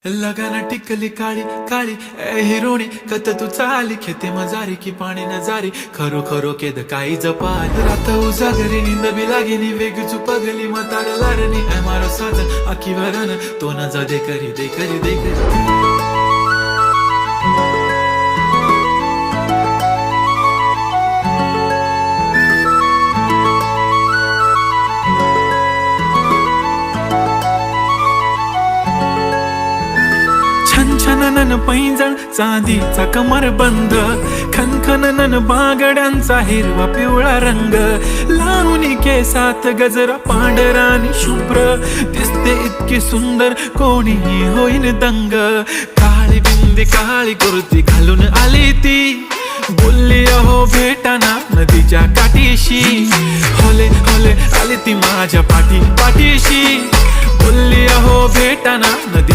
लगाना टिकली काळी काळी ए हिरोणी कत तू चाली खेते मजारी की पाणी नजारी खरो खरो केद काही जपाल रात उजागरी निंद बी लागेनी वेग चुपगली मतार लारणी ए मारो साजन आखी वरन तो न जा दे करी दे करी दे करी छनछननन पैंजण चांदीचा कमर बंद खनखननन बागड्यांचा हिरवा पिवळा रंग लावणी केसात गजरा पांढरा आणि शुभ्र दिसते इतकी सुंदर कोणीही होईन दंग काळी बिंदी काळी कुर्ती घालून आली ती बोलली अहो भेटाना नदीच्या काठीशी होले होले आली ती माझ्या पाठीशी बोलली अहो भेटाना नदी